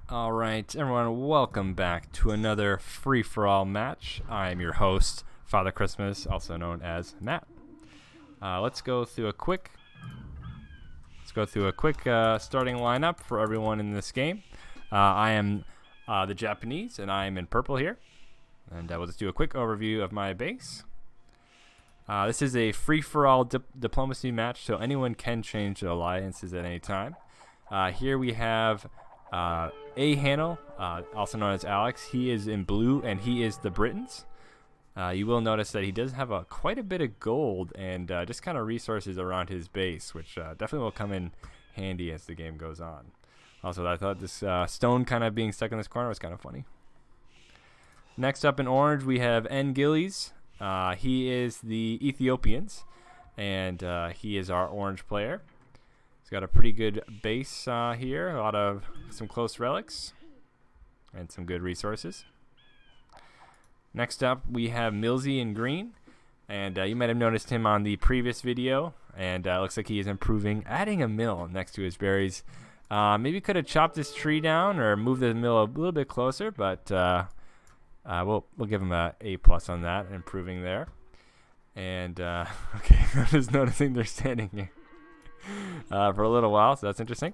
Alright, everyone, welcome back to another free-for-all match. I am your host, Father Christmas, also known as Matt. Let's go through a quick starting lineup for everyone in this game. I am the Japanese, and I am in purple here. And we'll just do a quick overview of my base. This is a free-for-all diplomacy match, so anyone can change their alliances at any time. Here we have Ahanel, also known as Alex. He is in blue, and he is the Britons. You will notice that he does have quite a bit of gold and just kind of resources around his base, which definitely will come in handy as the game goes on. Also, I thought this stone kind of being stuck in this corner was kind of funny. Next up in orange, we have nggillies. He is the Ethiopians, and he is our orange player. He's got a pretty good base here, some close relics, and some good resources. Next up, we have Milzie in green, and you might have noticed him on the previous video, and looks like he is improving, adding a mill next to his berries. Maybe could have chopped this tree down or moved the mill a little bit closer, but we'll give him an A+ on that, improving there. And okay, I'm just noticing they're standing here for a little while, so that's interesting.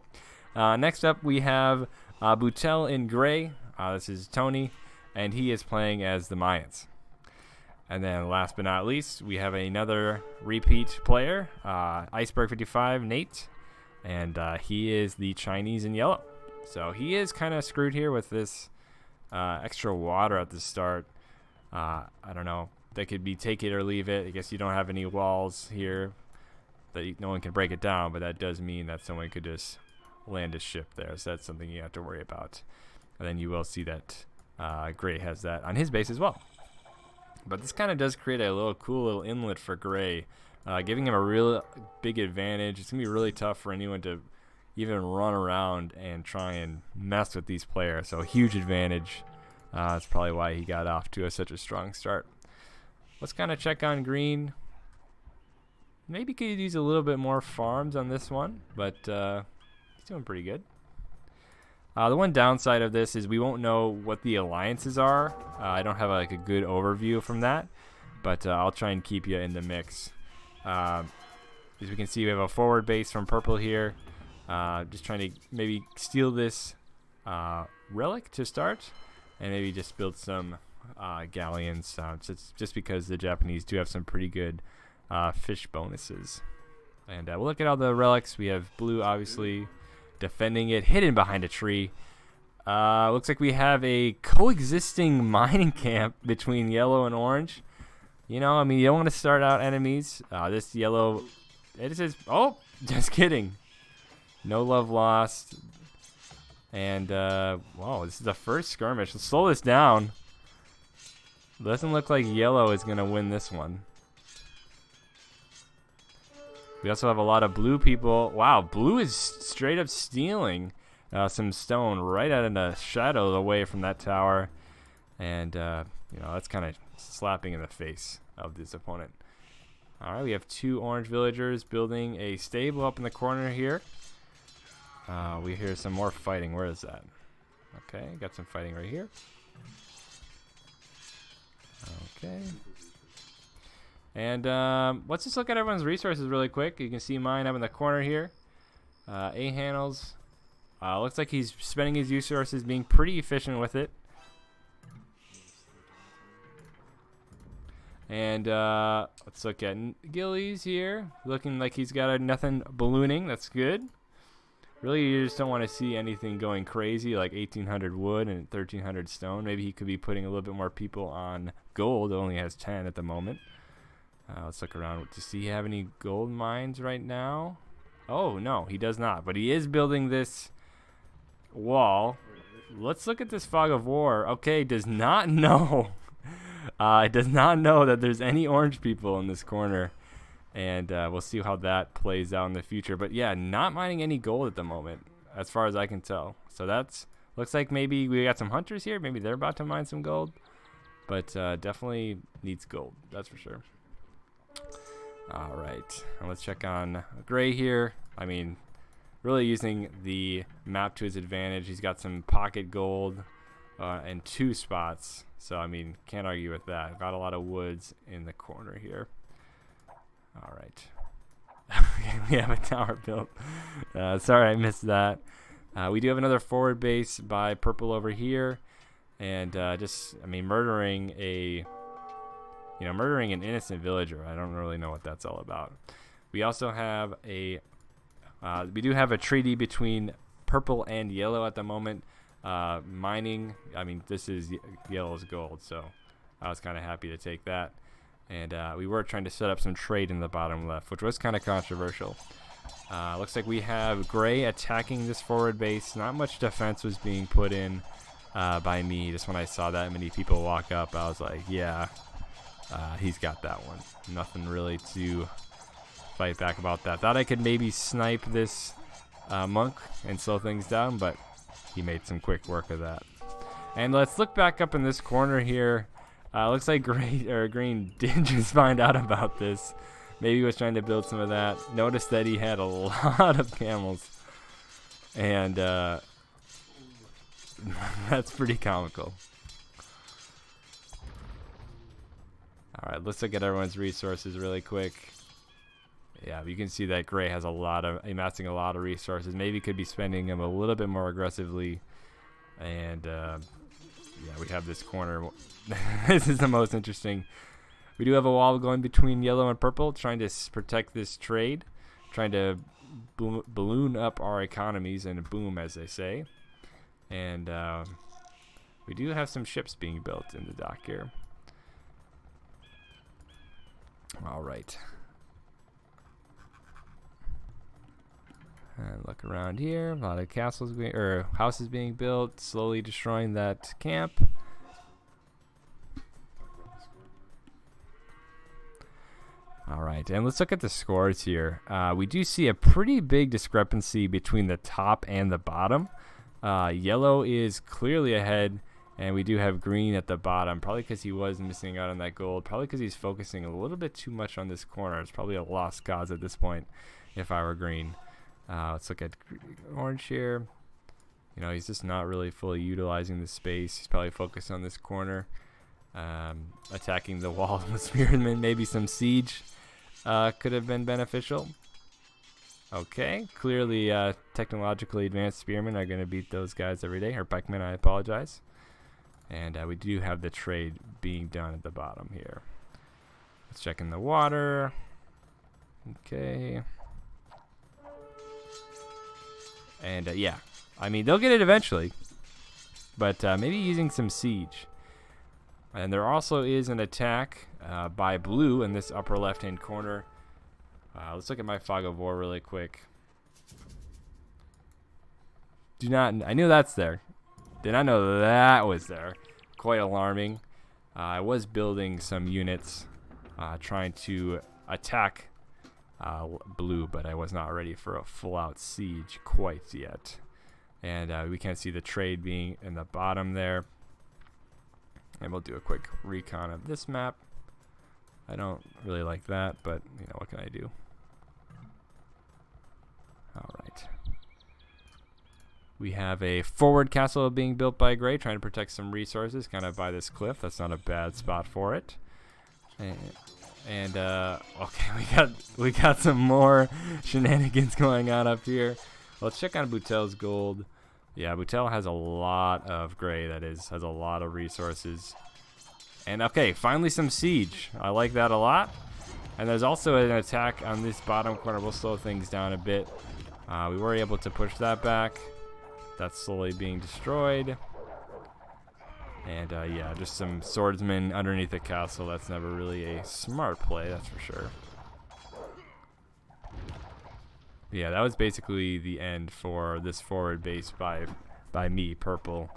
Next up, we have Boutelle in gray. This is Tony, and he is playing as the Mayans. And then last but not least, we have another repeat player, Iceberg 55, Nate, and he is the Chinese in yellow. So he is kind of screwed here with this extra water at the start. I don't know. That could be take it or leave it. I guess you don't have any walls here that no one can break it down, but that does mean that someone could just land a ship there. So that's something you have to worry about. And then you will see that Gray has that on his base as well. But this kind of does create a cool little inlet for Gray, giving him a real big advantage. It's going to be really tough for anyone to even run around and try and mess with these players. So a huge advantage. That's probably why he got off to such a strong start. Let's kind of check on green. Maybe could use a little bit more farms on this one, but he's doing pretty good. The one downside of this is we won't know what the alliances are. I don't have a good overview from that, but I'll try and keep you in the mix. As we can see, we have a forward base from purple here. Just trying to maybe steal this relic to start, and maybe just build some galleons, just because the Japanese do have some pretty good fish bonuses. And we'll look at all the relics. We have blue, obviously, defending it, hidden behind a tree. Looks like we have a coexisting mining camp between yellow and orange. You know, I mean, you don't want to start out enemies. This yellow, it says, oh, just kidding. No love lost. And, wow, this is the first skirmish. Let's slow this down. Doesn't look like yellow is going to win this one. We also have a lot of blue people. Wow, blue is straight up stealing some stone right out in the shadow away from that tower. And, you know, that's kind of slapping in the face of this opponent. All right, we have two orange villagers building a stable up in the corner here. We hear some more fighting. Where is that? Okay, got some fighting right here. Okay. And let's just look at everyone's resources really quick. You can see mine up in the corner here. Ahanel's. Looks like he's spending his resources, being pretty efficient with it. And let's look at nggillies here. Looking like he's got nothing ballooning. That's good. Really, you just don't want to see anything going crazy like 1,800 wood and 1,300 stone. Maybe he could be putting a little bit more people on gold. It only has 10 at the moment. Let's look around. Does he have any gold mines right now? Oh, no, he does not. But he is building this wall. Let's look at this fog of war. Okay, does not know. It does not know that there's any orange people in this corner. And we'll see how that plays out in the future. But yeah, not mining any gold at the moment, as far as I can tell. So that's looks like maybe we got some hunters here. Maybe they're about to mine some gold. But definitely needs gold, that's for sure. All right, and let's check on gray here. I mean, really using the map to his advantage. He's got some pocket gold in 2 spots. So, I mean, can't argue with that. Got a lot of woods in the corner here. All right. We have a tower built. Sorry I missed that. We do have another forward base by purple over here. And murdering an innocent villager. I don't really know what that's all about. We also have we do have a treaty between purple and yellow at the moment. Mining, I mean, this is yellow's gold, so I was kind of happy to take that. And we were trying to set up some trade in the bottom left, which was kind of controversial. Looks like we have gray attacking this forward base. Not much defense was being put in by me. Just when I saw that many people walk up, I was like, yeah, he's got that one. Nothing really to fight back about that. Thought I could maybe snipe this monk and slow things down, but he made some quick work of that. And let's look back up in this corner here. Looks like green did just find out about this. Maybe he was trying to build some of that. Noticed that he had a lot of camels. And that's pretty comical. Alright, let's look at everyone's resources really quick. Yeah, you can see that gray has amassing a lot of resources. Maybe could be spending them a little bit more aggressively. And yeah, we have this corner. This is the most interesting. We do have a wall going between yellow and purple, trying to protect this trade, trying to balloon up our economies and boom, as they say. And we do have some ships being built in the dock here. All right. And look around here. A lot of castles houses being built, slowly destroying that camp. All right, and let's look at the scores here. We do see a pretty big discrepancy between the top and the bottom. Yellow is clearly ahead, and we do have green at the bottom, probably because he was missing out on that gold, probably because he's focusing a little bit too much on this corner. It's probably a lost cause at this point if I were green. Let's look at orange here. You know, he's just not really fully utilizing the space. He's probably focused on this corner, attacking the wall with spearmen. Maybe some siege could have been beneficial. Okay, clearly technologically advanced spearmen are going to beat those guys every day. Or pikemen, I apologize. And we do have the trade being done at the bottom here. Let's check in the water. Okay. And yeah, I mean, they'll get it eventually. But maybe using some siege. And there also is an attack by blue in this upper left-hand corner. Let's look at my fog of war really quick. I knew that's there. Did not know that was there. Quite alarming. I was building some units trying to attack blue, but I was not ready for a full-out siege quite yet. And we can see the trade being in the bottom there. And we'll do a quick recon of this map. I don't really like that, but you know, what can I do? All right. We have a forward castle being built by gray, trying to protect some resources, kind of by this cliff. That's not a bad spot for it. And okay, we got some more shenanigans going on up here. Let's check on Boutelle's gold. Yeah, Boutelle has a lot of gray, has a lot of resources. And okay, finally some siege. I like that a lot. And there's also an attack on this bottom corner. We'll slow things down a bit. We were able to push that back. That's slowly being destroyed. And yeah, just some swordsmen underneath the castle. That's never really a smart play, that's for sure. Yeah, that was basically the end for this forward base by me, purple.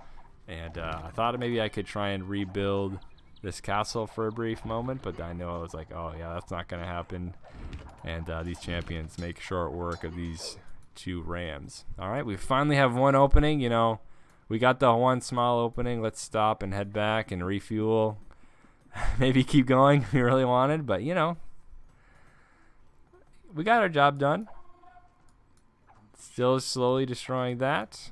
And I thought maybe I could try and rebuild this castle for a brief moment, but I know I was like, oh yeah, that's not going to happen. And these champions make short work of these two rams. All right, we finally have one opening. You know, we got the one small opening. Let's stop and head back and refuel. Maybe keep going if we really wanted, but you know, we got our job done. Still slowly destroying that.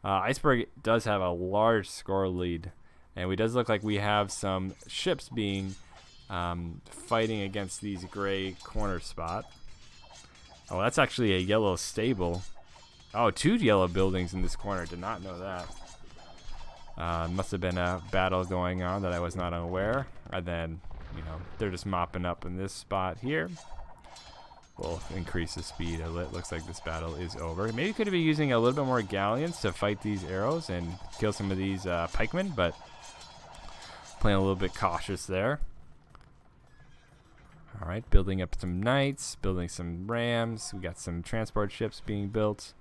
Iceberg does have a large score lead. And we does look like we have some ships being fighting against these gray corner spot. Oh, that's actually a yellow stable. Oh, 2 yellow buildings in this corner. Did not know that. Must have been a battle going on that I was not aware. And then, you know, they're just mopping up in this spot here. We'll increase the speed. It looks like this battle is over. Maybe could be using a little bit more galleons to fight these arrows and kill some of these pikemen, but playing a little bit cautious there. All right, building up some knights, building some rams. We got some transport ships being built.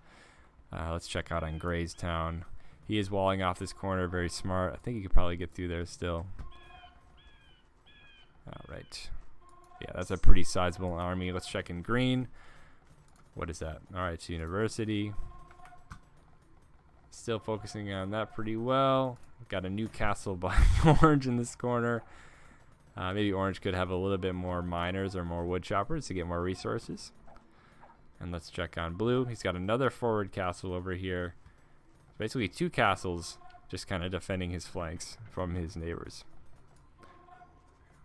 Let's check out on Gray's town. He is walling off this corner, very smart. I think he could probably get through there still. All right. Yeah, that's a pretty sizable army. Let's check in green. What is that? All right, so university. Still focusing on that pretty well. We've got a new castle by orange in this corner. Maybe orange could have a little bit more miners or more wood choppers to get more resources. And let's check on blue. He's got another forward castle over here. Basically 2 castles just kind of defending his flanks from his neighbors.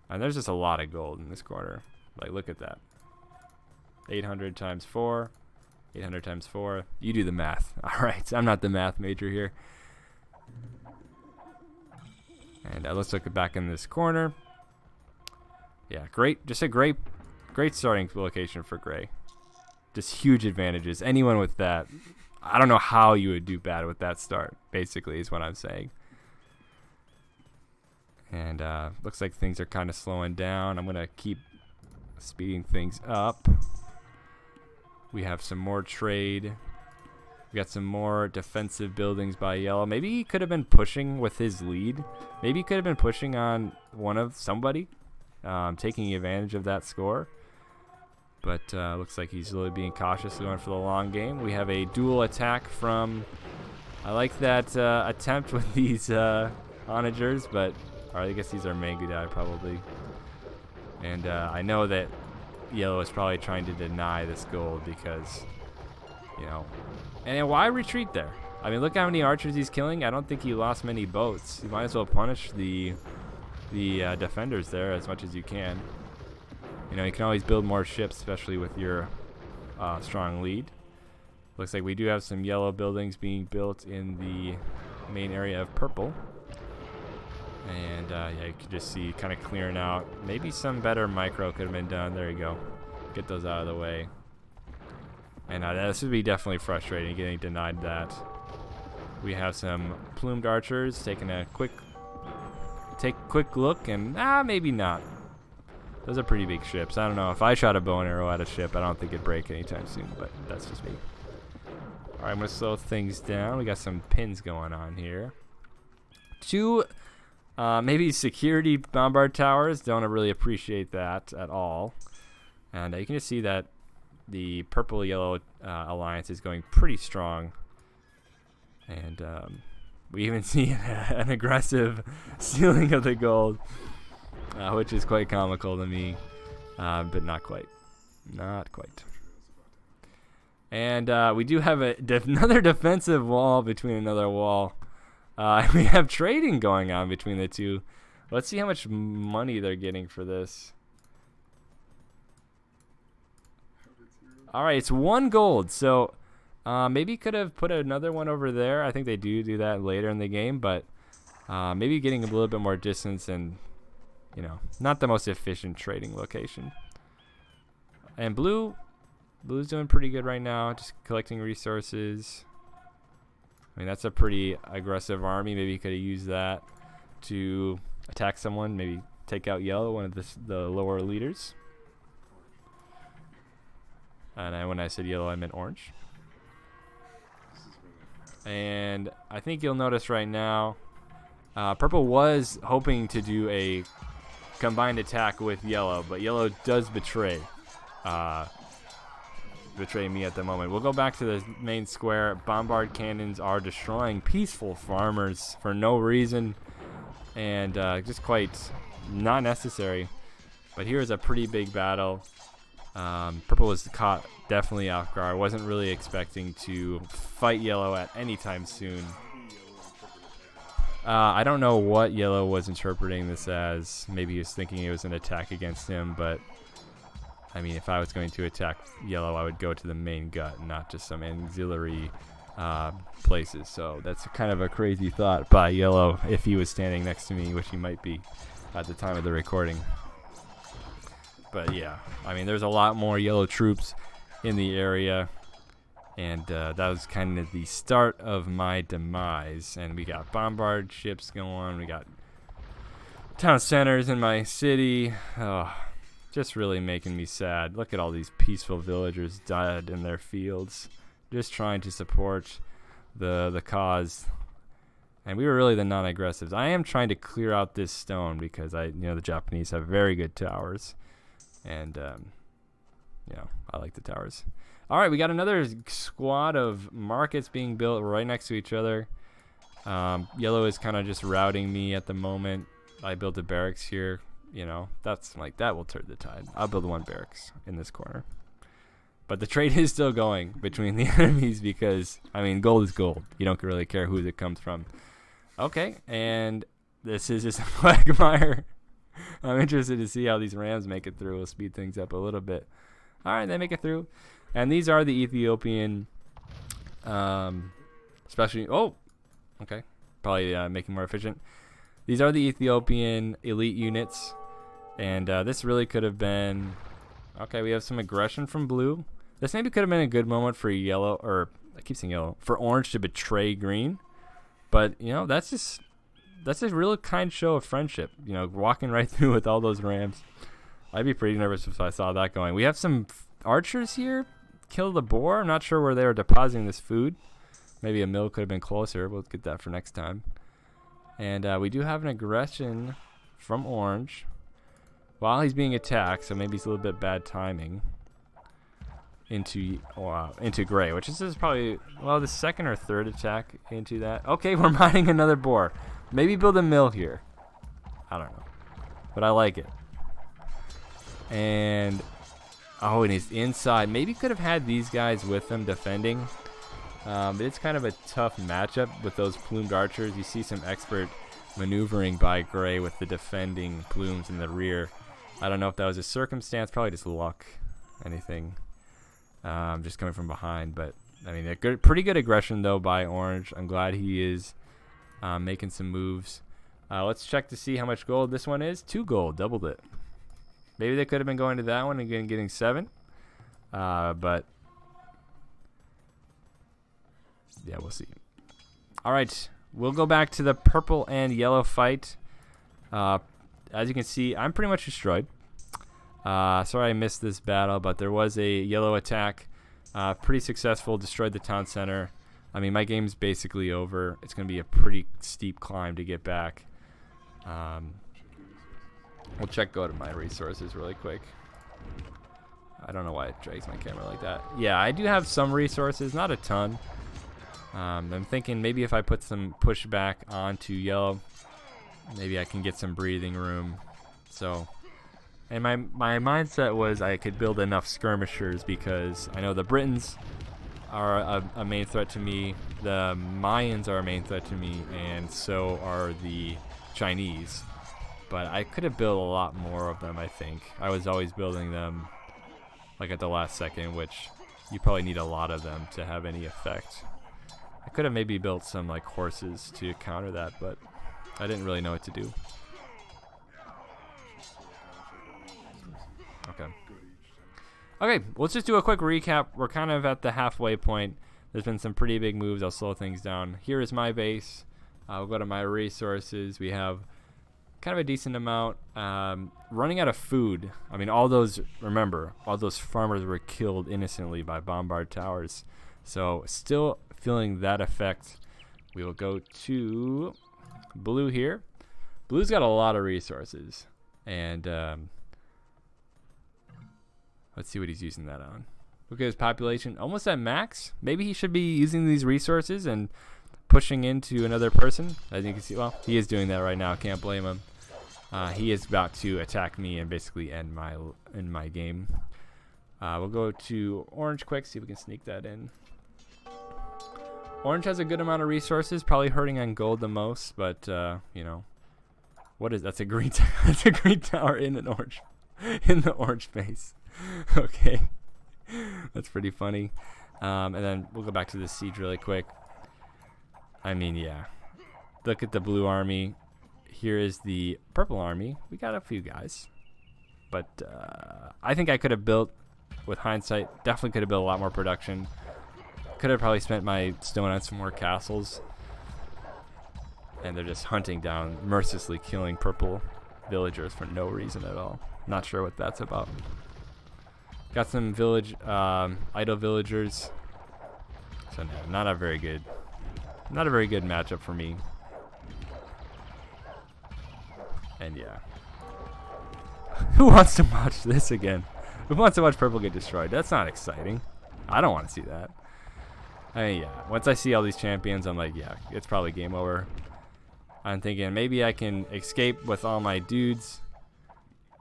And there's just a lot of gold in this corner. Like, look at that. 800 times 4. 800 times 4. You do the math. All right, I'm not the math major here. And let's look back in this corner. Yeah, great. Just a great starting location for Gray. Just huge advantages. Anyone with that, I don't know how you would do bad with that start, basically, is what I'm saying. And looks like things are kind of slowing down. I'm going to keep speeding things up. We have some more trade. We got some more defensive buildings by yellow. Maybe he could have been pushing with his lead. Maybe he could have been pushing on somebody, taking advantage of that score. But looks like he's really being cautious, going for the long game. We have a dual attack from... I like that attempt with these onagers, but I guess these are nggillies probably. And I know that yellow is probably trying to deny this gold because, you know... And why retreat there? I mean, look how many archers he's killing. I don't think he lost many boats. You might as well punish the defenders there as much as you can. You know, you can always build more ships, especially with your strong lead. Looks like we do have some yellow buildings being built in the main area of purple. And yeah, you can just see kind of clearing out. Maybe some better micro could have been done. There you go. Get those out of the way. And this would be definitely frustrating, getting denied that. We have some plumed archers taking a quick look, and maybe not. Those are pretty big ships. I don't know. If I shot a bow and arrow at a ship, I don't think it'd break anytime soon, but that's just me. All right, I'm going to slow things down. We got some pins going on here. 2 maybe security bombard towers. Don't really appreciate that at all. And you can just see that the purple-yellow alliance is going pretty strong. And we even see an aggressive stealing of the gold, which is quite comical to me, but not quite. Not quite. And we do have another defensive wall between another wall. We have trading going on between the two. Let's see how much money they're getting for this. All right, it's 1 gold. So maybe could have put another one over there. I think they do that later in the game, but maybe getting a little bit more distance and, you know, not the most efficient trading location. And blue's doing pretty good right now, just collecting resources. I mean, that's a pretty aggressive army. Maybe you could have used that to attack someone, maybe take out yellow, one of the lower leaders. And when I said yellow, I meant orange. And I think you'll notice right now, purple was hoping to do a combined attack with yellow, but yellow does betray me at the moment. We'll go back to the main square. Bombard cannons are destroying peaceful farmers for no reason, and just quite not necessary. But here's a pretty big battle. Purple was caught definitely off guard. I wasn't really expecting to fight yellow at any time soon. I don't know what yellow was interpreting this as. Maybe he was thinking it was an attack against him, but I mean, if I was going to attack yellow, I would go to the main gut, not just some auxiliary places. So that's kind of a crazy thought by yellow if he was standing next to me, which he might be at the time of the recording. But yeah, I mean, there's a lot more yellow troops in the area, and that was kind of the start of my demise. And we got bombard ships going, we got town centers in my city. Oh, just really making me sad. Look at all these peaceful villagers dead in their fields, just trying to support the cause. And we were really the non-aggressives. I am trying to clear out this stone because the Japanese have very good towers, and I like the towers. All right, we got another squad of markets being built right next to each other. Yellow is kind of just routing me at the moment. I built a barracks here. That's like, that will turn the tide. I'll build one barracks in this corner. But the trade is still going between the enemies because, I mean, gold is gold. You don't really care who it comes from. Okay, and this is just a quagmire. I'm interested to see how these rams make it through. We'll speed things up a little bit. All right, they make it through. And these are the Ethiopian, especially, okay, probably making more efficient. These are the Ethiopian elite units, and this really could have been, okay, we have some aggression from blue. This maybe could have been a good moment for yellow, or I keep saying yellow, for orange to betray green. But, that's a real kind show of friendship, walking right through with all those rams. I'd be pretty nervous if I saw that going. We have some archers here. Kill the boar. I'm not sure where they were depositing this food. Maybe a mill could have been closer. We'll get that for next time. And we do have an aggression from orange while he's being attacked, so maybe it's a little bit bad timing into gray, which is probably, the second or third attack into that. Okay, we're mining another boar. Maybe build a mill here. I don't know, but I like it. And and he's inside. Maybe could have had these guys with him defending. But it's kind of a tough matchup with those plumed archers. You see some expert maneuvering by gray with the defending plumes in the rear. I don't know if that was a circumstance, probably just luck, anything. Just coming from behind. But, I mean, pretty good aggression, though, by orange. I'm glad he is making some moves. Let's check to see how much gold this one is. 2 gold, doubled it. Maybe they could have been going to that one and getting 7. But yeah, we'll see. All right, we'll go back to the purple and yellow fight. As you can see, I'm pretty much destroyed. Sorry I missed this battle, but there was a yellow attack. Pretty successful, destroyed the town center. I mean, my game's basically over. It's going to be a pretty steep climb to get back. We'll go to my resources really quick. I don't know why it drags my camera like that. Yeah, I do have some resources, not a ton. I'm thinking maybe if I put some pushback onto yellow, maybe I can get some breathing room. So, and my mindset was I could build enough skirmishers because I know the Britons are a main threat to me, the Mayans are a main threat to me, and so are the Chinese. But I could have built a lot more of them, I think. I was always building them like at the last second, which you probably need a lot of them to have any effect. I could have maybe built some like horses to counter that, but I didn't really know what to do. Okay, let's just do a quick recap. We're kind of at the halfway point. There's been some pretty big moves. I'll slow things down. Here is my base. We'll go to my resources. We have kind of a decent amount. Running out of food. I mean, all those farmers were killed innocently by bombard towers. So still feeling that effect. We will go to blue here. Blue's got a lot of resources. And let's see what he's using that on. Look at his population. Almost at max. Maybe he should be using these resources and pushing into another person. As you can see, well, he is doing that right now. Can't blame him. He is about to attack me and basically end my game. We'll go to orange quick, see if we can sneak that in. Orange has a good amount of resources, probably hurting on gold the most, but you know, what is that's a green that's a green tower in an orange in the orange base. Okay, that's pretty funny. And then we'll go back to the siege really quick. I mean, yeah, look at the blue army. Here is the purple army. We got a few guys, but I think I could have built, with hindsight, definitely could have built a lot more production. Could have probably spent my stone on some more castles. And they're just hunting down, mercilessly killing purple villagers for no reason at all. Not sure what that's about. Got some idle villagers. So no, not a very good matchup for me. And yeah. Who wants to watch this again? Who wants to watch purple get destroyed? That's not exciting. I don't want to see that. I mean, yeah. Once I see all these champions, I'm like, yeah, it's probably game over. I'm thinking maybe I can escape with all my dudes,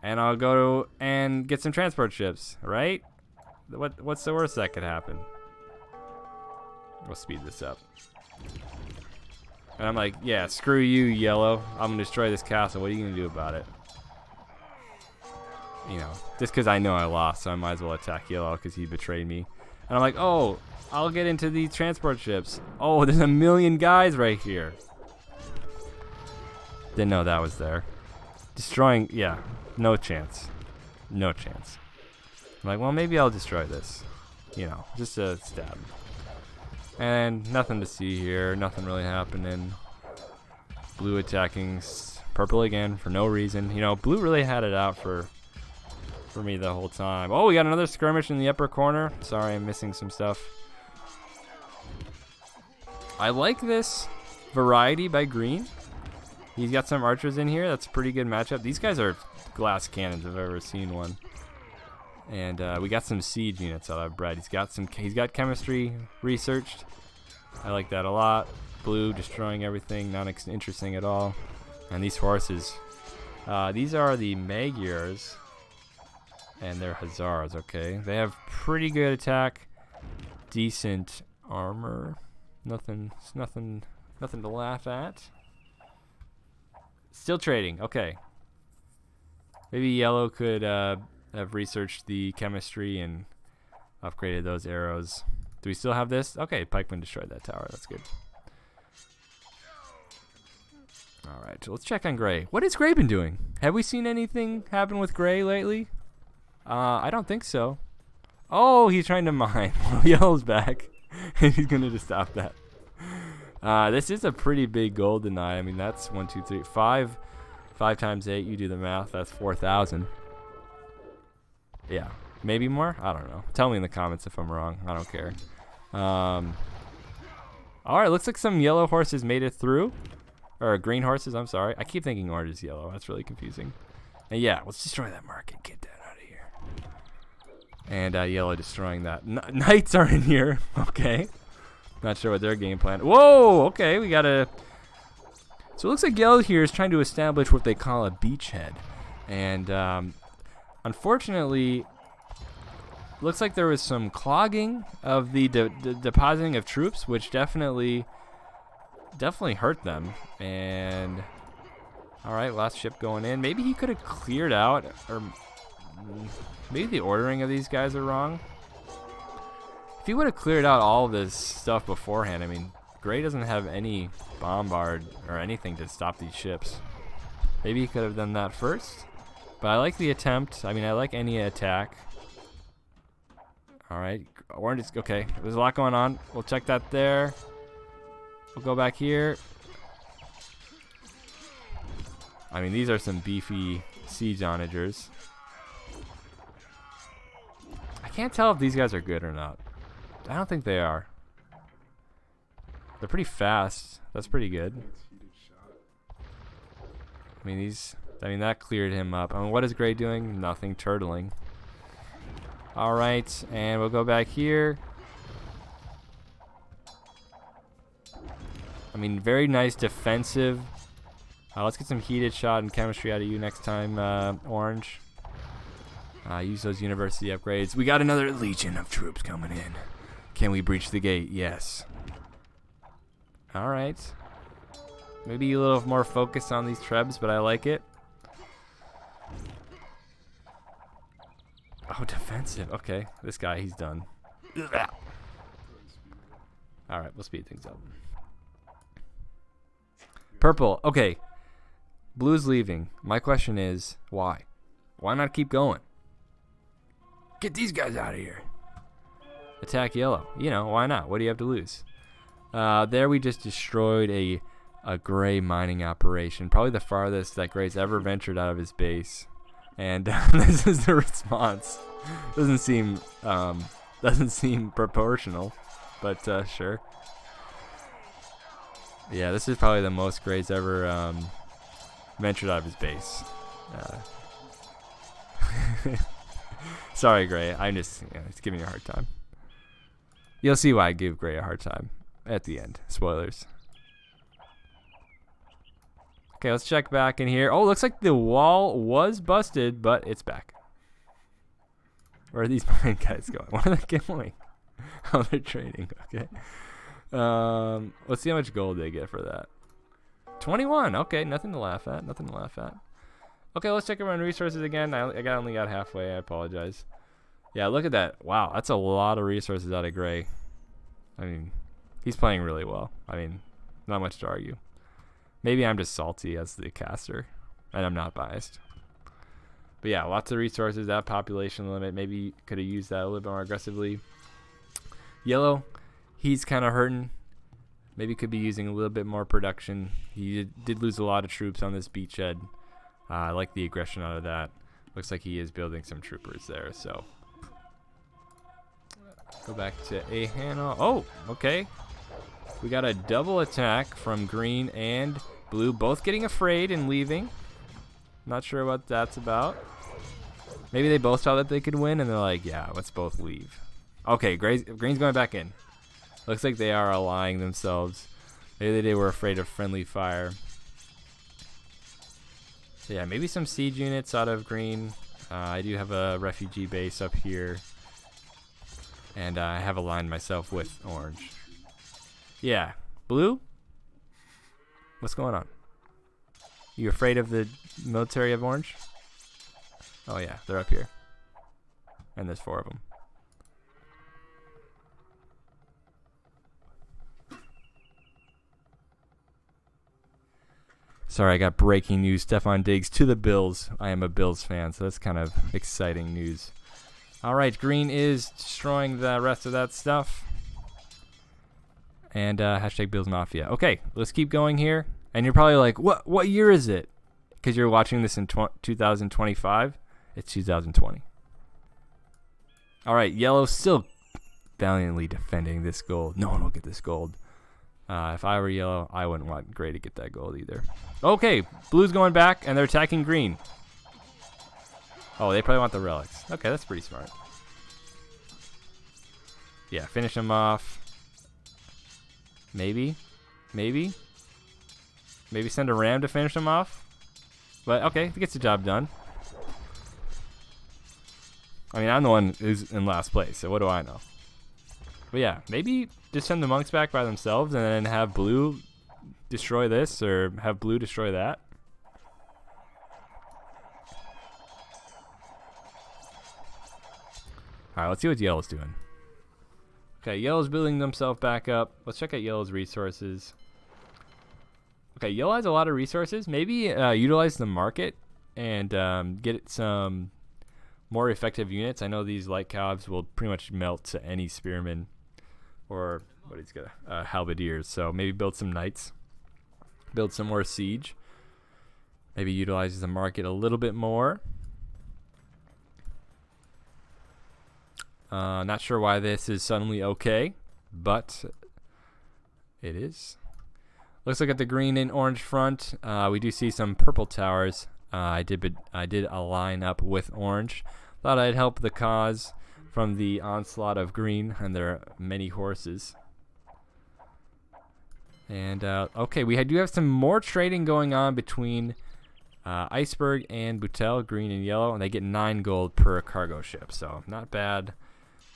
and I'll go and get some transport ships, right? What's the worst that could happen? We'll speed this up. And I'm like, yeah, screw you, yellow. I'm gonna destroy this castle. What are you gonna do about it? You know, just because I know I lost, so I might as well attack yellow because he betrayed me. And I'm like, oh, I'll get into these transport ships. Oh, there's a million guys right here. Didn't know that was there. Destroying, yeah, no chance. No chance. I'm like, well, maybe I'll destroy this. You know, just a stab. And nothing to see here. Nothing really happening. Blue attacking purple again for no reason. You know, blue really had it out for me the whole time. Oh, we got another skirmish in the upper corner. Sorry, I'm missing some stuff. I like this variety by green. He's got some archers in here. That's a pretty good matchup. These guys are glass cannons if I've ever seen one. And we got some siege units out of Brad. He's got chemistry researched. I like that a lot. Blue destroying everything, not interesting at all. And these horses, these are the Magyars, and they're Hazars. Okay, they have pretty good attack, decent armor. Nothing to laugh at. Still trading. Okay. Maybe yellow could have researched the chemistry and upgraded those arrows. Do we still have this? Okay, pikemen destroyed that tower. That's good. All right, so let's check on gray. What has gray been doing? Have we seen anything happen with gray lately? I don't think so. Oh, he's trying to mine. Yellow's back. And he's going to just stop that. This is a pretty big gold deny. I mean, that's 1, 2, 3, 5. 5 times 8, you do the math. That's 4,000. Yeah. Maybe more? I don't know. Tell me in the comments if I'm wrong. I don't care. All right, looks like some yellow horses made it through. Or green horses, I'm sorry. I keep thinking orange is yellow. That's really confusing. And yeah, let's destroy that market. Get that out of here. And yellow destroying that. Knights are in here. Okay. Not sure what their game plan. Whoa, okay, we got a... So it looks like yellow here is trying to establish what they call a beachhead. And unfortunately, looks like there was some clogging of the depositing of troops, which definitely hurt them. And all right, last ship going in. Maybe he could have cleared out, or maybe the ordering of these guys are wrong. If he would have cleared out all this stuff beforehand, I mean, gray doesn't have any bombard or anything to stop these ships. Maybe he could have done that first. But I like the attempt. I mean, I like any attack. All right, orange is okay. There's a lot going on. We'll check that there. We'll go back here. I mean, these are some beefy siege onagers. I can't tell if these guys are good or not. I don't think they are. They're pretty fast. That's pretty good. I mean, that cleared him up. I mean, what is gray doing? Nothing. Turtling. All right, and we'll go back here. I mean, very nice defensive. Let's get some heated shot and chemistry out of you next time, orange. Use those university upgrades. We got another legion of troops coming in. Can we breach the gate? Yes. All right. Maybe a little more focus on these trebs, but I like it. Oh, defensive. Okay, this guy, he's done. All right, we'll speed things up. Purple. Okay. Blue's leaving. My question is, why? Why not keep going? Get these guys out of here. Attack yellow. You know, why not? What do you have to lose? There we just destroyed a gray mining operation. Probably the farthest that gray's ever ventured out of his base. And this is the response. Doesn't seem proportional, but sure. Yeah, this is probably the most gray's ever ventured out of his base. Sorry, Gray. I'm just giving you a hard time. You'll see why I give Gray a hard time at the end. Spoilers. Okay, let's check back in here. Oh, looks like the wall was busted, but it's back. Where are these mine guys going? What are they going? Oh, they're trading. Okay. Let's see how much gold they get for that. 21. Okay, nothing to laugh at. Nothing to laugh at. Okay, let's check around resources again. I only got halfway. I apologize. Yeah, look at that. Wow, that's a lot of resources out of Gray. I mean, he's playing really well. I mean, not much to argue. Maybe I'm just salty as the caster, and I'm not biased. But yeah, lots of resources. That population limit, maybe could have used that a little bit more aggressively. Yellow, he's kind of hurting. Maybe could be using a little bit more production. He did lose a lot of troops on this beachhead. I like the aggression out of that. Looks like he is building some troopers there, so. Go back to Ahanel. Oh, okay. We got a double attack from green and blue, both getting afraid and leaving. Not sure what that's about. Maybe they both saw that they could win, and they're like, yeah, let's both leave. Okay, green's going back in. Looks like they are allying themselves. Maybe they were afraid of friendly fire. So yeah, maybe some siege units out of green. I do have a refugee base up here. And I have aligned myself with orange. Yeah. Blue? What's going on? You afraid of the military of orange? Oh yeah, they're up here. And there's 4 of them. Sorry, I got breaking news. Stefan Diggs to the Bills. I am a Bills fan, so that's kind of exciting news. All right, green is destroying the rest of that stuff. And hashtag Bills Mafia. Okay, let's keep going here. And you're probably like, what year is it? Because you're watching this in 2025. It's 2020. All right, yellow still valiantly defending this gold. No one will get this gold. If I were yellow, I wouldn't want gray to get that gold either. Okay, blue's going back, and they're attacking green. Oh, they probably want the relics. Okay, that's pretty smart. Yeah, finish them off. Maybe send a ram to finish them off. But okay, it gets the job done. I mean, I'm the one who's in last place, so what do I know? But yeah, maybe just send the monks back by themselves and then have blue destroy this, or have blue destroy that. Alright, let's see what yellow's doing. Okay, yellow's building themselves back up. Let's check out yellow's resources. Okay, yellow has a lot of resources. Maybe utilize the market and get some more effective units. I know these light calves will pretty much melt to any spearman or what he's got, halberdiers. So maybe build some knights, build some more siege. Maybe utilizes the market a little bit more. Not sure why this is suddenly okay, but it is. Looks like at the green and orange front, we do see some purple towers. I did align up with orange. Thought I'd help the cause from the onslaught of green and their many horses. And okay, we do have some more trading going on between Iceberg and Boutelle, green and yellow, and they get 9 gold per cargo ship, so not bad.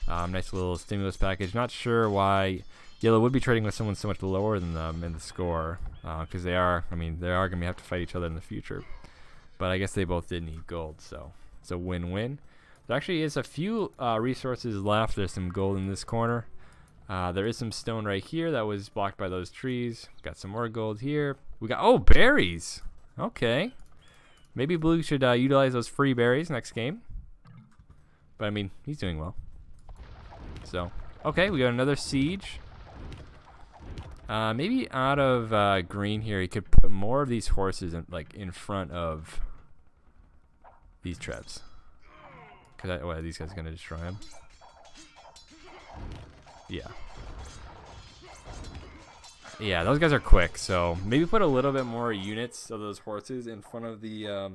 Nice little stimulus package. Not sure why yellow would be trading with someone so much lower than them in the score, because they are going to have to fight each other in the future. But I guess they both did need gold, so it's a win-win. There actually is a few resources left. There's some gold in this corner. There is some stone right here that was blocked by those trees. Got some more gold here. We got, berries. Okay. Maybe blue should utilize those free berries next game. But, I mean, he's doing well. So, okay, we got another siege. Maybe out of green here, he could put more of these horses in front of these trebs. Because these guys are going to destroy him. Yeah. Yeah, those guys are quick, so maybe put a little bit more units of those horses in front of the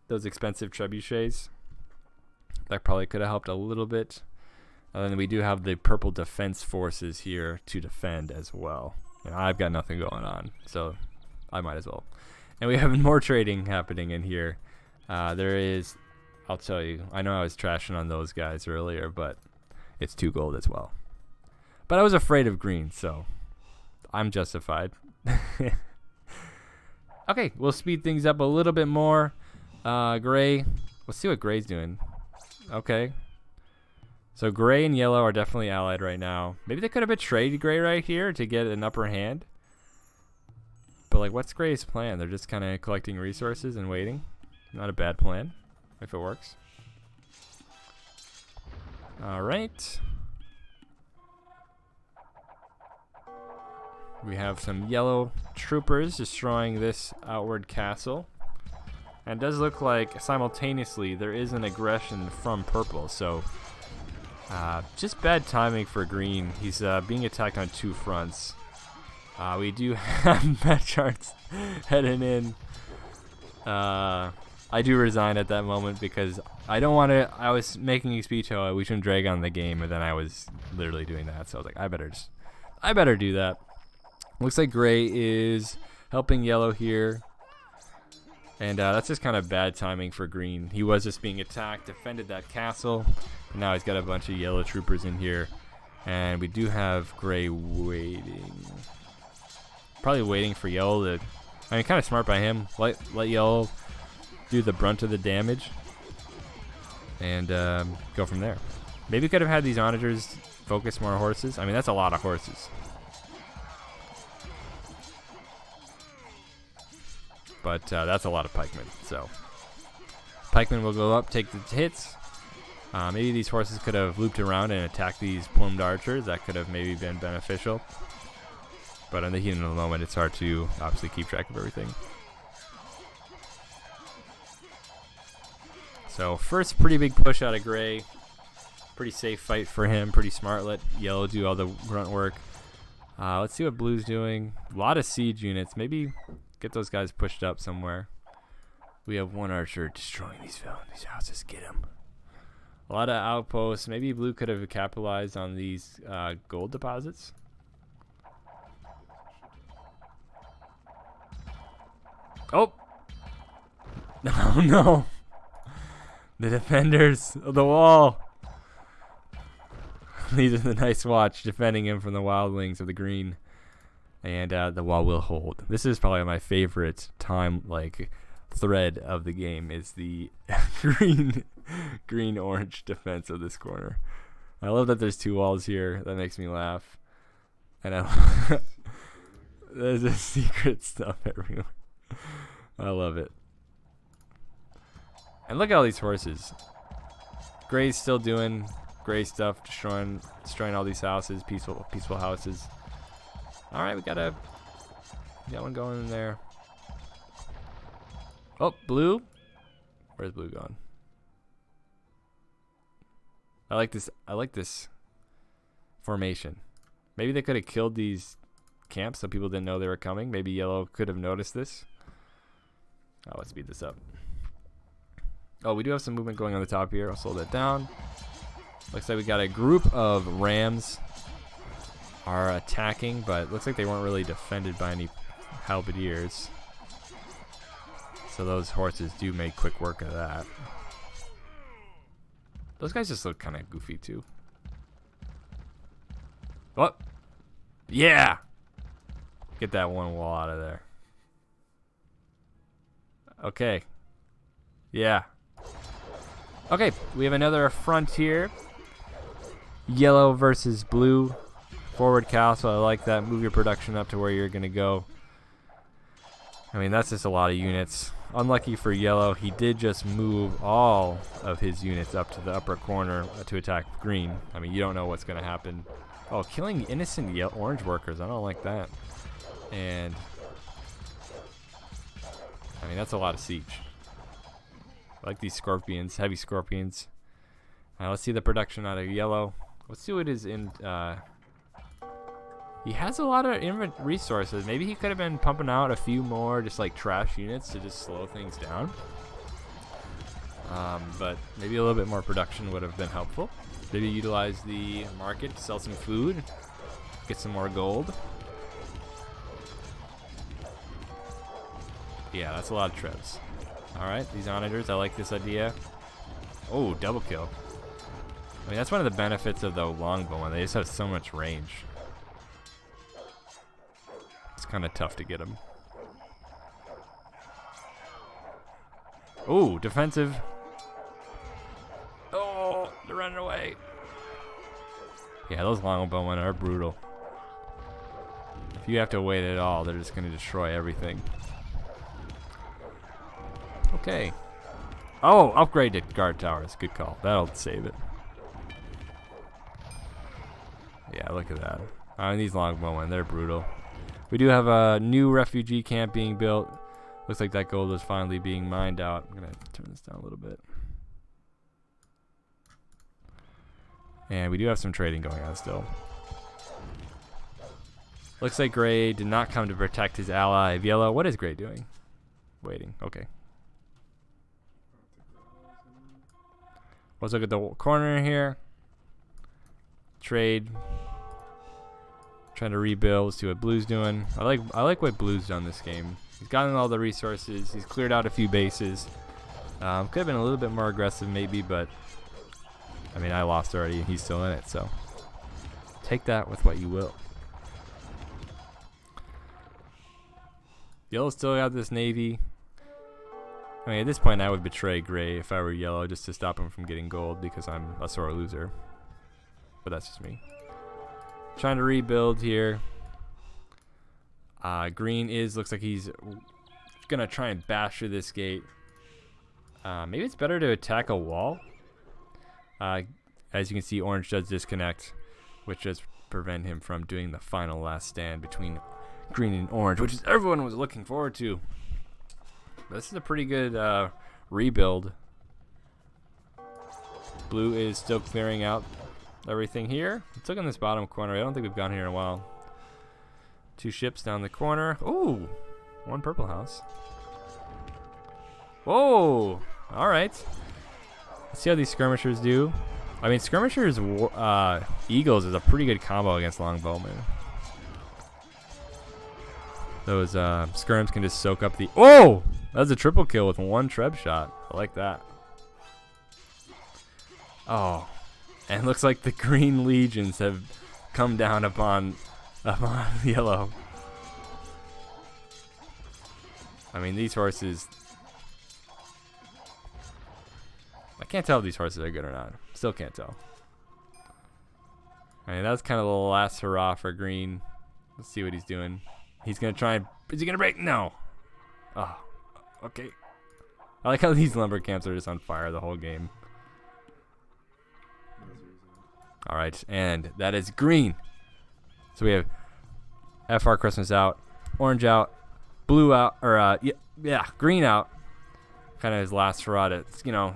those expensive trebuchets. That probably could have helped a little bit. And then we do have the purple defense forces here to defend as well. And I've got nothing going on, so I might as well. And we have more trading happening in here. There is, I'll tell you, I know I was trashing on those guys earlier, but it's 2 gold as well. But I was afraid of green, so I'm justified. Okay, we'll speed things up a little bit more. Gray, let's see what gray's doing. Okay. So gray and yellow are definitely allied right now. Maybe they could have betrayed gray right here to get an upper hand. But what's gray's plan? They're just kind of collecting resources and waiting. Not a bad plan, if it works. All right. We have some yellow troopers destroying this outward castle. And it does look like simultaneously there is an aggression from purple. So just bad timing for green. He's being attacked on 2 fronts. We do have Magyars heading in. I do resign at that moment because I don't want to. I was making a speech how we shouldn't drag on the game, and then I was literally doing that. So I was like, I better do that. Looks like gray is helping yellow here. And that's just kind of bad timing for green. He was just being attacked, defended that castle. And now he's got a bunch of yellow troopers in here. And we do have gray waiting. Probably waiting for yellow to... I mean, kind of smart by him. Let yellow do the brunt of the damage. And go from there. Maybe could have had these onagers focus more horses. I mean, that's a lot of horses. But that's a lot of pikemen. So pikemen will go up, take the hits. Maybe these horses could have looped around and attacked these plumed archers. That could have maybe been beneficial. But in the heat of the moment, it's hard to obviously keep track of everything. So first pretty big push out of gray. Pretty safe fight for him. Pretty smart. Let yellow do all the grunt work. Let's see what blue's doing. A lot of siege units. Maybe get those guys pushed up somewhere. We have 1 archer destroying these houses. Get him. A lot of outposts. Maybe blue could have capitalized on these gold deposits. Oh! No, no! The defenders of the wall! These are the nice watch defending him from the wildlings of the green. And the wall will hold. This is probably my favorite thread of the game is the green-orange defense of this corner. I love that there's 2 walls here. That makes me laugh. And there's a secret stuff everywhere. I love it. And look at all these horses. Gray's still doing gray stuff, destroying all these houses, peaceful houses. All right, we got one going in there. Oh, blue. Where's blue gone? I like this formation. Maybe they could have killed these camps so people didn't know they were coming. Maybe yellow could have noticed this. Oh, let's speed this up. Oh, we do have some movement going on the top here. I'll slow that down. Looks like we got a group of rams are attacking, but it looks like they weren't really defended by any halberdiers. So those horses do make quick work of that. Those guys just look kind of goofy too. What? Yeah! Get that one wall out of there. Okay. Yeah. Okay, we have another frontier. Yellow versus blue. Forward castle, I like that. Move your production up to where you're going to go. I mean, that's just a lot of units. Unlucky for yellow, he did just move all of his units up to the upper corner to attack green. I mean, you don't know what's going to happen. Oh, killing innocent orange workers. I don't like that. And, I mean, that's a lot of siege. I like these scorpions, heavy scorpions. Let's see the production out of yellow. Let's see what is in... he has a lot of resources. Maybe he could have been pumping out a few more just like trash units to just slow things down. But maybe a little bit more production would have been helpful. Maybe utilize the market to sell some food, get some more gold. Yeah, that's a lot of trips. Alright, these onagers, I like this idea. Oh, double kill. I mean, that's one of the benefits of the longbow. They just have so much range. It's kind of tough to get them. Oh, defensive. Oh, they're running away. Yeah, those longbowmen are brutal. If you have to wait at all, they're just going to destroy everything. Okay. Oh, upgrade to guard towers. Good call. That'll save it. Yeah, look at that. I mean, these longbowmen, they're brutal. We do have a new refugee camp being built. Looks like that gold is finally being mined out. I'm going to turn this down a little bit. And we do have some trading going on still. Looks like gray did not come to protect his ally of yellow. What is gray doing? Waiting. Okay. Let's look at the corner here. Trade. Trying to rebuild. See what blue's doing. I like what blue's done this game. He's gotten all the resources. He's cleared out a few bases. Could have been a little bit more aggressive maybe, but I mean, I lost already and he's still in it, so take that with what you will. Yellow still got this navy. I mean, at this point I would betray gray if I were yellow just to stop him from getting gold because I'm a sore loser. But that's just me. Trying to rebuild here. Green looks like he's gonna try and bash through this gate. Maybe it's better to attack a wall. As you can see, orange does disconnect, which does prevent him from doing the final last stand between green and orange, which is everyone was looking forward to. This is a pretty good rebuild. Blue is still clearing out everything here. Let's look in this bottom corner. I don't think we've gone here in a while. Two ships down the corner. Ooh, one purple house. Whoa! All right. Let's see how these skirmishers do. I mean, skirmishers eagles is a pretty good combo against longbowmen. Those skirms can just soak up the. Oh, that was a triple kill with one treb shot. I like that. Oh, and it looks like the green legions have come down upon yellow. I mean, these horses. I can't tell if these horses are good or not. Still can't tell. I mean, that's kind of the last hurrah for green. Let's see what he's doing. He's going to try and... Is he going to break? No. Oh, okay. I like how these lumber camps are just on fire the whole game. All right, and that is green. So we have FR Christmas out, orange out, blue out, or yeah, green out. Kind of his last hurrah to,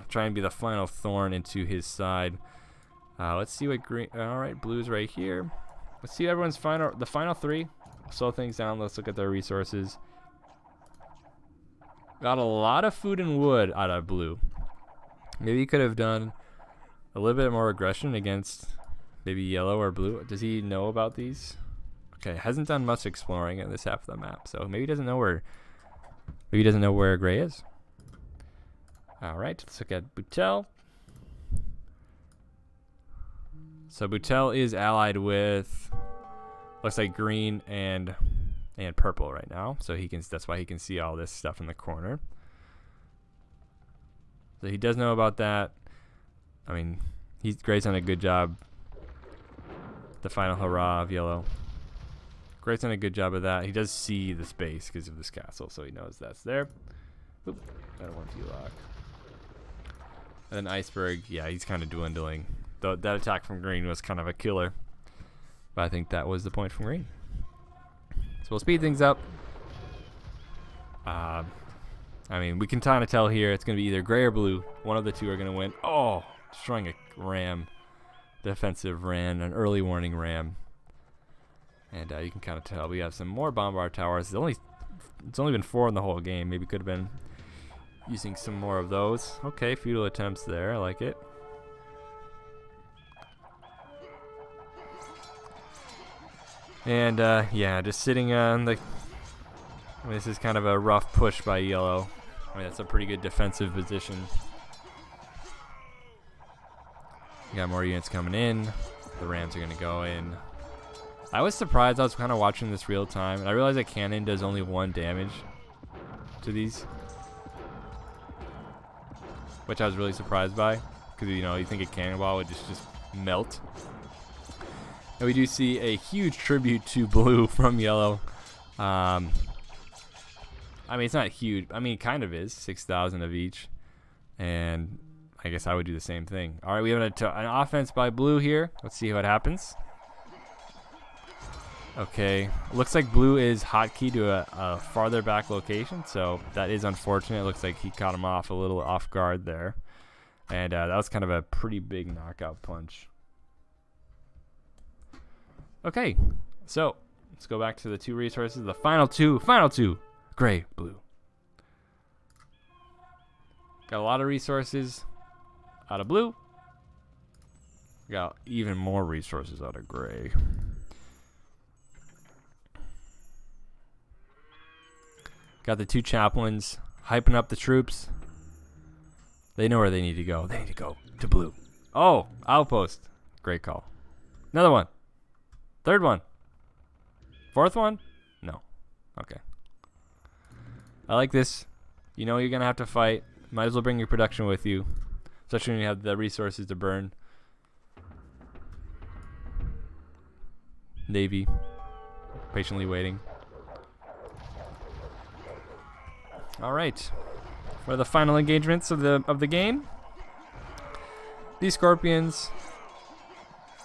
try and be the final thorn into his side. Let's see what green. All right, blue's right here. Let's see everyone's the final three. Slow things down. Let's look at their resources. Got a lot of food and wood out of blue. Maybe he could have done a little bit more aggression against maybe yellow or blue. Does he know about these? Okay, hasn't done much exploring in this half of the map, so maybe he doesn't know where Maybe he doesn't know where gray is. Alright, let's look at Boutelle. So Boutelle is allied with, looks like green and purple right now. So that's why he can see all this stuff in the corner. So he does know about that. I mean, Gray's done a good job. The final hurrah of yellow. Gray's done a good job of that. He does see the space because of this castle, so he knows that's there. Oop, I don't want to lock. And then Iceberg, yeah, he's kind of dwindling. That attack from green was kind of a killer. But I think that was the point from green. So we'll speed things up. I mean, we can kind of tell here it's going to be either gray or blue. One of the two are going to win. Oh, destroying a ram. Defensive ram, an early warning ram. And you can kind of tell we have some more bombard towers. It's only been 4 in the whole game. Maybe could have been using some more of those. Okay, feudal attempts there. I like it. And yeah, just sitting on the. I mean, this is kind of a rough push by yellow. I mean, that's a pretty good defensive position. You got more units coming in. The rams are going to go in. I was surprised. I was kind of watching this real time, and I realized that cannon does only 1 damage to these, which I was really surprised by, because you think a cannonball would just melt. And we do see a huge tribute to blue from yellow. I mean, it's not huge. I mean, it kind of is. 6,000 of each, and I guess I would do the same thing. All right, we have an offense by blue here. Let's see what happens. Okay, looks like blue is hotkey to a farther back location, so that is unfortunate. It looks like he caught him off a little off guard there. And that was kind of a pretty big knockout punch. Okay, so let's go back to the 2 resources. The final two, gray, blue. Got a lot of resources out of blue. Got even more resources out of gray. Got the 2 chaplains hyping up the troops. They know where they need to go. They need to go to blue. Oh, outpost. Great call. Another one. 3rd one. 4th one? No. Okay. I like this. You know you're going to have to fight. Might as well bring your production with you. Especially when you have the resources to burn. Navy. Patiently waiting. All right, for the final engagements of the game, these scorpions.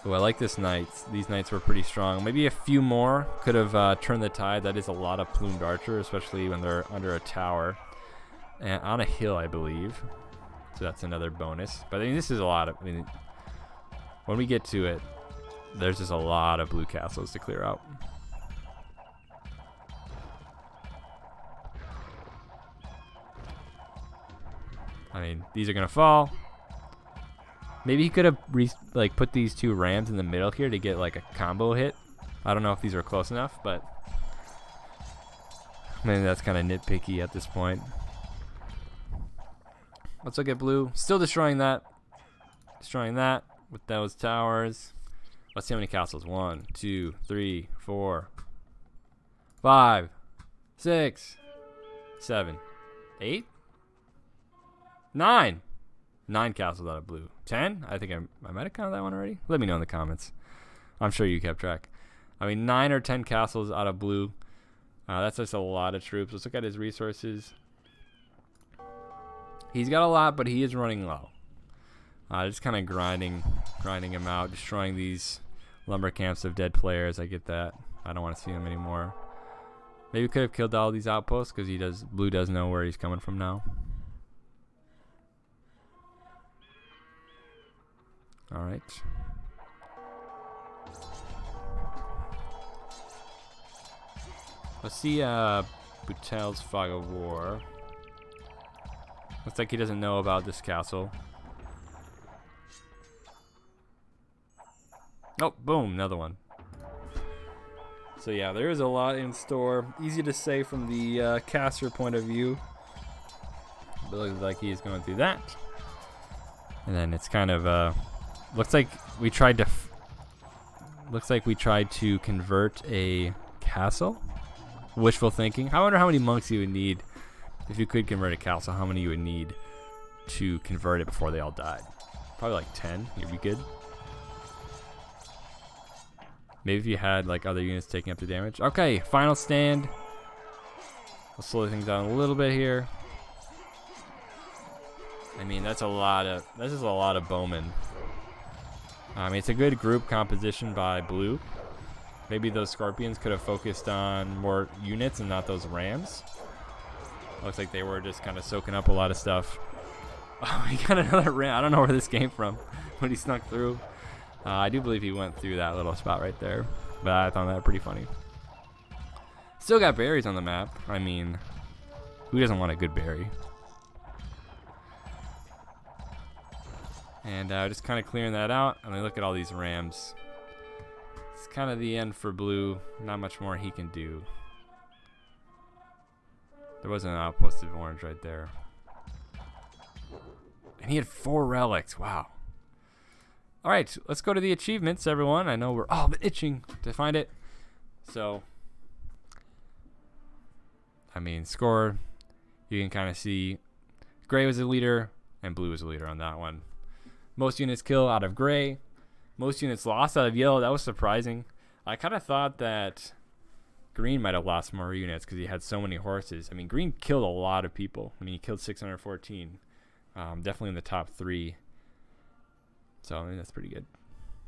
Oh, I like this knights. These knights were pretty strong. Maybe a few more could have turned the tide. That is a lot of plumed archer, especially when they're under a tower and on a hill, I believe. So that's another bonus. But I mean, this is a lot of. I mean, when we get to it, there's just a lot of blue castles to clear out. I mean, these are gonna fall. Maybe he could have put these 2 rams in the middle here to get like a combo hit. I don't know if these are close enough, but maybe that's kind of nitpicky at this point. Let's look at blue. Still destroying that. Destroying that with those towers. Let's see how many castles. 1, 2, 3, 4, 5, 6, 7, 8. 9 castles out of blue. 10? I think I might have counted that one already. Let me know in the comments. I'm sure you kept track. I mean, 9 or 10 castles out of blue. That's just a lot of troops. Let's look at his resources. He's got a lot, but he is running low. Just kind of grinding him out, destroying these lumber camps of dead players. I get that. I don't want to see him anymore. Maybe we could have killed all these outposts because blue does know where he's coming from now. All right. Let's see Boutelle's fog of war. Looks like he doesn't know about this castle. Oh, boom, another one. So yeah, there is a lot in store. Easy to say from the caster point of view. But looks like he's going through that. And then it's kind of looks like we tried to convert a castle. Wishful thinking. I wonder how many monks you would need if you could convert a castle. How many you would need to convert it before they all died? Probably like 10. You'd be good. Maybe if you had like other units taking up the damage. Okay, final stand. We'll slow things down a little bit here. I mean, that's a lot of bowmen. I mean, it's a good group composition by blue. Maybe those scorpions could have focused on more units and not those rams. Looks like they were just kind of soaking up a lot of stuff. Oh, we got another ram. I don't know where this came from, but he snuck through. I do believe he went through that little spot right there, but I found that pretty funny. Still got berries on the map. I mean, who doesn't want a good berry? And just kind of clearing that out. And then look at all these rams. It's kind of the end for blue. Not much more he can do. There was an outpost of orange right there. And he had 4 relics. Wow. All right, let's go to the achievements, everyone. I know we're all itching to find it. So, I mean, score. You can kind of see gray was a leader and blue was a leader on that one. Most units kill out of gray. Most units lost out of yellow. That was surprising. I kind of thought that green might have lost more units because he had so many horses. I mean, green killed a lot of people. I mean, he killed 614. Definitely in the top 3. So, I mean, that's pretty good.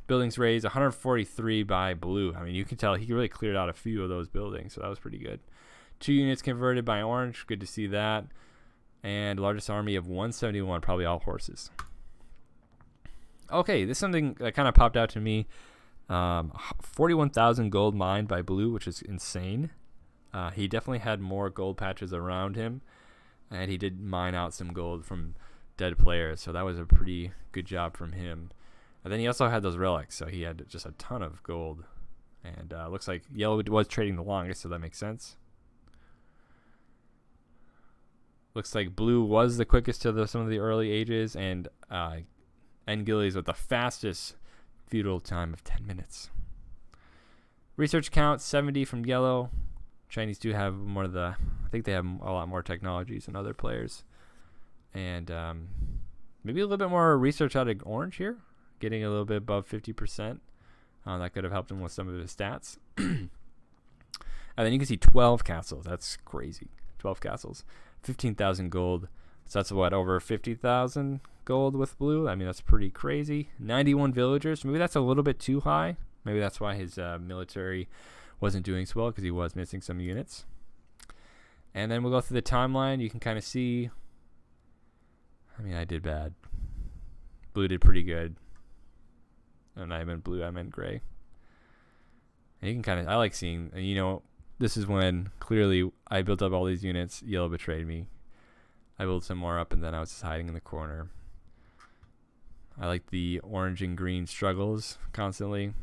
Buildings raised 143 by blue. I mean, you can tell he really cleared out a few of those buildings. So, that was pretty good. 2 units converted by orange. Good to see that. And largest army of 171, probably all horses. Okay, this is something that kind of popped out to me. 41,000 gold mined by blue, which is insane. He definitely had more gold patches around him, and he did mine out some gold from dead players, so that was a pretty good job from him. And then he also had those relics, so he had just a ton of gold. And looks like yellow was trading the longest, so that makes sense. Looks like blue was the quickest to some of the early ages, and nggillies with the fastest feudal time of 10 minutes. Research count 70 from yellow. Chinese do have more of the, I think they have a lot more technologies than other players. And maybe a little bit more research out of orange here, getting a little bit above 50%. That could have helped him with some of his stats. And then you can see 12 castles. That's crazy. 12 castles. 15,000 gold. So that's what, over 50,000 gold with blue? I mean, that's pretty crazy. 91 villagers. Maybe that's a little bit too high. Maybe that's why his military wasn't doing so well, because he was missing some units. And then we'll go through the timeline. You can kind of see. I mean, I did bad. Blue did pretty good. And I meant blue, I meant gray. And you can kind of, I like seeing, you know, this is when clearly I built up all these units. Yellow betrayed me. I built some more up, and then I was just hiding in the corner. I like the orange and green struggles constantly.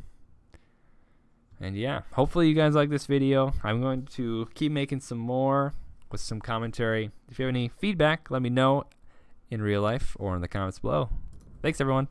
And yeah, hopefully you guys like this video. I'm going to keep making some more with some commentary. If you have any feedback, let me know in real life or in the comments below. Thanks, everyone.